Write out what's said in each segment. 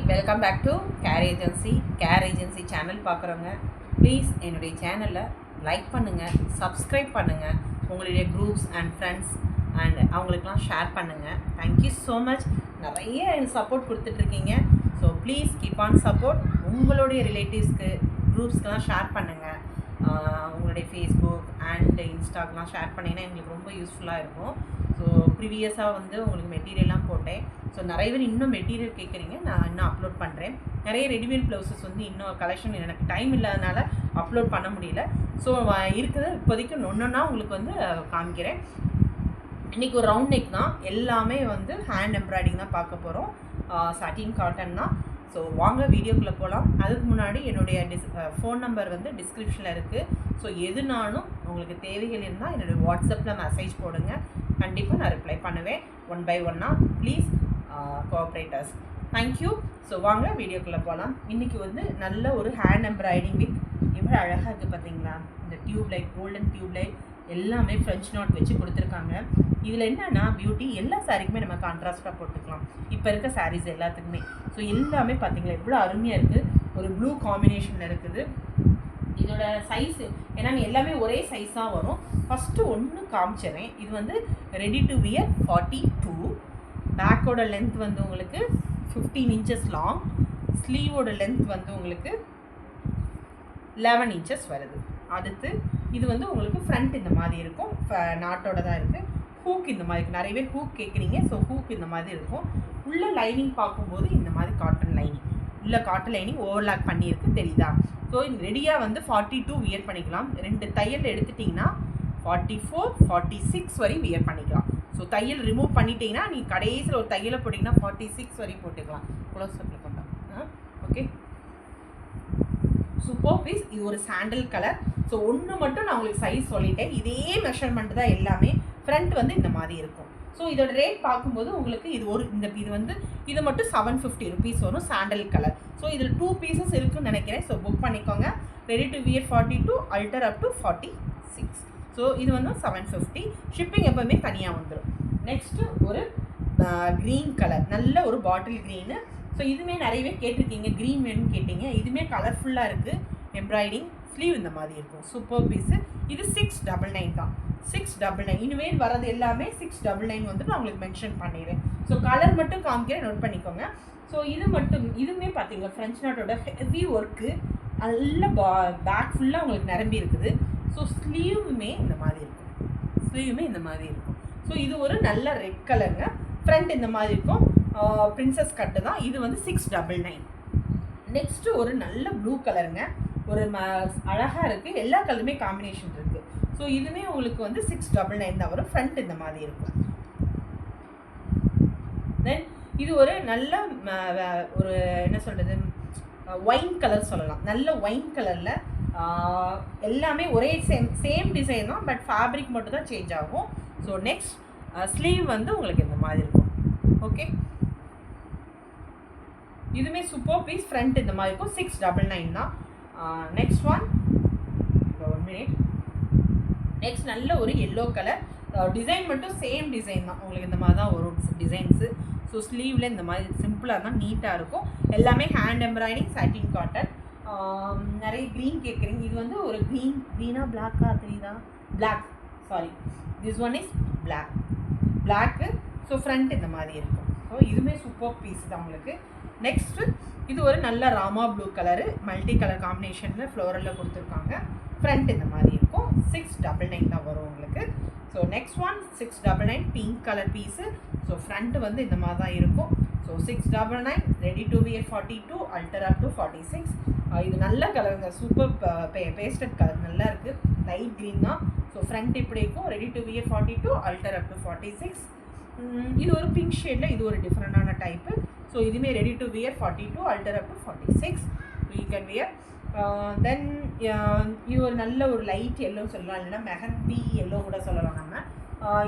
Welcome back to care agency channel பார்க்குறவங்க please என்னுடைய சேனலை லைக் பண்ணுங்கள், சப்ஸ்கிரைப் பண்ணுங்கள், உங்களுடைய குரூப்ஸ் அண்ட் ஃப்ரெண்ட்ஸ் அண்ட் அவங்களுக்கெலாம் ஷேர் பண்ணுங்கள். Thank you so much. நிறைய சப்போர்ட் கொடுத்துட்ருக்கீங்க. So please keep on support. உங்களுடைய ரிலேட்டிவ்ஸ்க்கு குரூப்ஸ்க்கெலாம் ஷேர் பண்ணுங்கள். உங்களுடைய ஃபேஸ்புக் அண்ட் இன்ஸ்டாக்கெலாம் ஷேர் பண்ணிங்கன்னா எங்களுக்கு ரொம்ப யூஸ்ஃபுல்லாக இருக்கும். ஸோ ப்ரீவியஸாக உங்களுக்கு மெட்டீரியல்லாம் போட்டேன். ஸோ நிறைய பேர் இன்னும் மெட்டீரியல் கேட்குறீங்க, நான் இன்னும் அப்லோட் பண்ணுறேன். நிறைய ரெடிமேட் ப்ளவுசஸ் இன்னும் கலெக்ஷன் எனக்கு டைம் இல்லாதனால அப்லோட் பண்ண முடியல. ஸோ இருக்குது இப்போதைக்கு ஒன்றா உங்களுக்கு காமிக்கிறேன். இன்றைக்கி ஒரு ரவுண்ட் நெக் தான், எல்லாமே ஹேண்ட் எம்ப்ராய்டிங் தான் பார்க்க போகிறோம். சாட்டின் காட்டன் தான். ஸோ வாங்க வீடியோக்குள்ளே போகலாம். அதுக்கு முன்னாடி என்னுடைய ஃபோன் நம்பர் டிஸ்கிரிப்ஷனில் இருக்குது. ஸோ எதுனாலும் உங்களுக்கு தேவைகள் இருந்தால் என்னுடைய வாட்ஸ்அப்பில் மெசேஜ் போடுங்க, கண்டிப்பாக நான் ரிப்ளை பண்ணுவேன். ஒன் பை ஒன்னாக ப்ளீஸ் கோஆப்ரேட்டர்ஸ். தேங்க்யூ. ஸோ வாங்க வீடியோக்குள்ளே போகலாம். இன்றைக்கி நல்ல ஒரு ஹேண்ட் எம்ப்ராய்டிங் வித் எவ்வளோ அழகாக இருக்குது பார்த்தீங்களா? இந்த tube light, golden tube light எல்லாமே ஃப்ரெஞ்ச் நாட் வச்சு கொடுத்துருக்காங்க. இதில் என்னென்னா பியூட்டி, எல்லா சாரீக்குமே நம்ம கான்ட்ராஸ்ட்டாக போட்டுக்கலாம். இப்போ இருக்க சாரீஸ் எல்லாத்துக்குமே. ஸோ எல்லாமே பார்த்தீங்களா எவ்வளோ அருமையாக இருக்குது. ஒரு ப்ளூ காம்பினேஷனில் இருக்குது. இதோட சைஸு ஏன்னா எல்லாமே ஒரே சைஸாக வரும். ஃபஸ்ட்டு ஒன்று காமிச்சிடுறேன். இது ரெடி டு வியர் 42. பேக்கோட லென்த் உங்களுக்கு 15 இன்ச்சஸ் லாங். ஸ்லீவோட லென்த் உங்களுக்கு 11 இன்ச்சஸ் வருது. அடுத்து இது உங்களுக்கு ஃப்ரண்ட் இந்த மாதிரி இருக்கும், நாட்டோட தான் இருக்குது. ஹூக் இந்த மாதிரி இருக்குது. நிறைய பேர் ஹூக் கேட்குறீங்க. ஸோ ஹூக் இந்த மாதிரி இருக்கும். உள்ள லைனிங் பார்க்கும்போது இந்த மாதிரி காட்டன் லைனிங், உள்ள காட்டன் லைனிங் ஓவர்லாக் பண்ணியிருக்கு, தெரியுதா? ஸோ ரெடியாக 42 வியர் பண்ணிக்கலாம். 2 தையல் எடுத்துட்டிங்கன்னா 44, 46 வரை வியர் பண்ணிக்கலாம். ஸோ தையல் ரிமூவ் பண்ணிட்டீங்கன்னா நீங்கள் கடைசியில் ஒரு தையலை போட்டிங்கன்னா 46 வரை போட்டுக்கலாம். க்ளோஸ்அப்பில் கொண்டா ஓகே. Super piece. இது ஒரு சாண்டல் கலர். ஸோ ஒன்று மட்டும் நான் உங்களுக்கு சைஸ் சொல்லிட்டேன். இதே மெஷர்மெண்ட் தான் எல்லாமே. ஃப்ரண்ட் இந்த மாதிரி இருக்கும். ஸோ இதோட ரேட் பார்க்கும்போது உங்களுக்கு இது மட்டும் 750 ருபீஸ் வரும், சாண்டல் கலர். ஸோ இதில் 2 பீசஸ் இருக்குன்னு நினைக்கிறேன். ஸோ புக் பண்ணிக்கோங்க. Ready to wear 42, alter up to 46. So இது 750. ஷிப்பிங் எப்போவுமே தனியாக வந்துடும். நெக்ஸ்ட்டு ஒரு க்ரீன் கலர், நல்ல ஒரு பாட்டில் க்ரீனு. ஸோ இதுவுமே நிறைய பேர் கேட்டிருக்கீங்க, க்ரீன் வேணும்னு கேட்டிங்க. இதுவுமே கலர்ஃபுல்லாக இருக்குது. எம்ப்ராய்டிங் ஸ்லீவ் இந்த மாதிரி இருக்கும். Super piece. இது 699 தான். 699. இனிமேல் வரது எல்லாமே 699 நான் உங்களுக்கு மென்ஷன் பண்ணிடுறேன். ஸோ கலர் மட்டும் காமிக்கிறேன், நோட் பண்ணிக்கோங்க. ஸோ இதுவுமே பார்த்தீங்களா ஃப்ரெஞ்ச் நாட்டோட ஹெவி ஒர்க்கு, நல்ல பேக் ஃபுல்லாக உங்களுக்கு நிரம்பி இருக்குது. ஸோ ஸ்லீவுமே இந்த மாதிரி இருக்கும். ஸோ இது ஒரு நல்ல ரெட் கலருங்க. ஃப்ரண்ட் இந்த மாதிரி இருக்கும். பிரின்சஸ் கட்டு தான். இது 699. நெக்ஸ்ட்டு ஒரு நல்ல ப்ளூ கலருங்க. ஒரு அழகாக இருக்குது. எல்லா கலருமே காம்பினேஷன் இருக்குது. ஸோ இதுவுமே உங்களுக்கு 699 தான் வரும். ஃப்ரண்ட் இந்த மாதிரி இருக்கும். தென் இது ஒரு நல்ல ஒரு என்ன சொல்கிறது, ஒயின் கலர் சொல்லலாம். நல்ல ஒயின் கலரில் எல்லாமே ஒரே சேம் டிசைன் தான், பட் ஃபேப்ரிக் மட்டும் தான் சேஞ்ச் ஆகும். ஸோ நெக்ஸ்ட் ஸ்லீவ் உங்களுக்கு இந்த மாதிரி இருக்கும். ஓகே. இதுவுமே சூப்பர் பீஸ். ஃப்ரண்ட் இந்த மாதிரி இருக்கும். 699 தான். Next one, 1 minute. நெக்ஸ்ட் நல்ல ஒரு எல்லோ கலர். டிசைன் மட்டும் சேம் டிசைன் தான். உங்களுக்கு இந்த மாதிரி தான் வரும் டிசைன்ஸு. ஸோ ஸ்லீவில் இந்த மாதிரி சிம்பிளாக தான், நீட்டாக இருக்கும். எல்லாமே ஹேண்ட் எம்ப்ராய்டிங், சாட்டின் காட்டன். நிறைய க்ரீன் கேட்குறீங்க. இது ஒரு க்ரீனாக பிளாக்காக தெரியுதா? Black, sorry, this one is black. So front இந்த மாதிரி இருக்கும். ஸோ இதுவுமே சூப்பர் பீஸ் தான் உங்களுக்கு. நெக்ஸ்ட்டு இது ஒரு நல்ல Rama blue colour, multi colour காம்பினேஷனில் ஃப்ளோரலில் கொடுத்துருக்காங்க. ஃப்ரண்ட் இந்த மாதிரி இருக்கும். 699 தான் வரும் உங்களுக்கு. So next one 699, pink colour piece. So front இந்த மாதிரி தான் இருக்கும். So 699, ready to wear 42, alter up to 46. இது நல்ல கலருங்க. சூப்பர் பேஸ்டட் கலர், நல்லா இருக்குது. லைட் க்ரீன் தான். ஸோ ஃப்ரண்ட் இப்படி இருக்கும். Ready to wear 42, alter up to 46. இது ஒரு பிங்க் ஷேடில், இது ஒரு டிஃப்ரெண்டான டைப்பு. ஸோ இதுவுமே ready to wear 42, alter up to 46. You can wear. தென் இது ஒரு நல்ல ஒரு லைட் எல்லோன்னு சொல்லலாம், இல்லைன்னா மெஹந்தி எல்லோ கூட சொல்லலாம் நம்ம.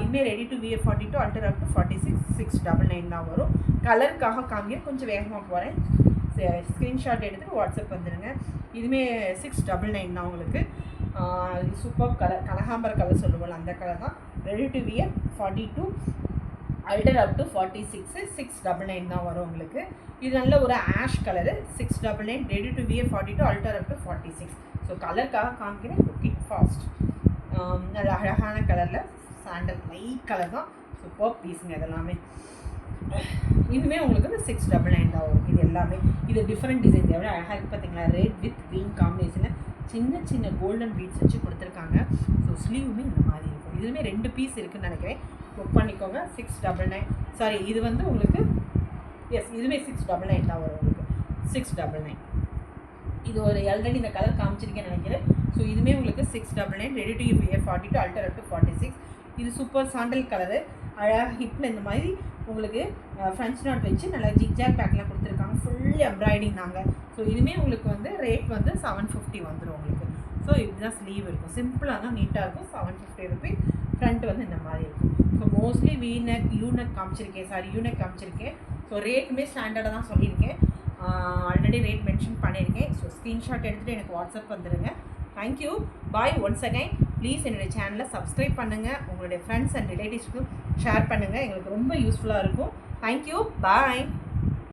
இதுவுமே ready to wear 42, alter up to 46. 699 தான் வரும். கலருக்காக காமிக்க கொஞ்சம் வேகமாக போகிறேன். ஸ்க்ரீன்ஷாட் எடுத்து வாட்ஸ்அப் வந்துடுங்க. இதுவுமே 699 தான் உங்களுக்கு. சூப்பர் கலர், கனகாம்பர கலர் சொல்லுவோம், அந்த கலர் தான். Ready to wear 42, alter up to 46 699 தான் வரும் உங்களுக்கு. இது நல்ல ஒரு ash colour 699 ready to wear 42 alter up to 46. So கலருக்காக காமிக்கிறேன், குயிக் ஃபாஸ்ட். அது அழகான கலரில் சாண்டல் லைட் கலர் தான். சூப்பர் பீஸுங்க இதெல்லாமே. இதுவுமே உங்களுக்கு வந்து 699 தான் வரும். இது எல்லாமே இது டிஃப்ரெண்ட் டிசைன்ஸ் எவ்வளோ அழகாக இருக்குது பார்த்தீங்களா. ரெட் வித் க்ரீன் காம்பினேஷனில் சின்ன சின்ன கோல்டன் பீட்ஸ் வச்சு கொடுத்துருக்காங்க. ஸோ ஸ்லீவுமே இந்த மாதிரி இருக்கும். இதுவுமே 2 பீஸ் இருக்குதுன்னு நினைக்கிறேன். புக் பண்ணிக்கோங்க. 699 சாரி இது வந்து உங்களுக்கு எஸ் இதுவுமே 699 தான் வரும் உங்களுக்கு. 699 இது ஒரு ஆல்ரெடி இந்த கலர் காமிச்சிருக்கேன்னு நினைக்கிறேன். ஸோ இதுவுமே உங்களுக்கு 699 ready to wear 42 alter up to 46. இது சூப்பர் சாண்டல் கலரு. அழகாக ஹிப்பில் இந்த மாதிரி உங்களுக்கு ஃப்ரெஞ்ச் நாட் வச்சு நல்லா ஜிக்ஜாக் பேக்கெலாம் கொடுத்துருக்காங்க. ஃபுல் எம்ப்ராய்டிங் தாங்க. ஸோ இதுவுமே உங்களுக்கு வந்து ரேட் வந்து 750 வந்துடும் உங்களுக்கு. ஸோ இதுதான் ஸ்லீவ் இருக்கும். சிம்பிளாக தான் நீட்டாக இருக்கும். 750 ருபீஸ். ஃப்ரண்ட் வந்து இந்த மாதிரி இருக்கும். ஸோ மோஸ்ட்லி வீநெக் யூநெக் காமிச்சிருக்கேன். ஸோ ரேட்டுமே ஸ்டாண்டர்டாக தான் சொல்லியிருக்கேன். ஆல்ரெடி ரேட் மென்ஷன் பண்ணியிருக்கேன். ஸோ ஸ்க்ரீன்ஷாட் எடுத்துகிட்டு எனக்கு வாட்ஸ்அப் வந்துடுங்க. Thank you. Bye once again. Please என்னுடைய சேனலை சப்ஸ்கிரைப் பண்ணுங்கள். உங்களுடைய ஃப்ரெண்ட்ஸ் அண்ட் ரிலேட்டிவ்ஸ்க்கும் ஷேர் பண்ணுங்கள். எங்களுக்கு ரொம்ப யூஸ்ஃபுல்லாக இருக்கும். தேங்க்யூ. பாய்.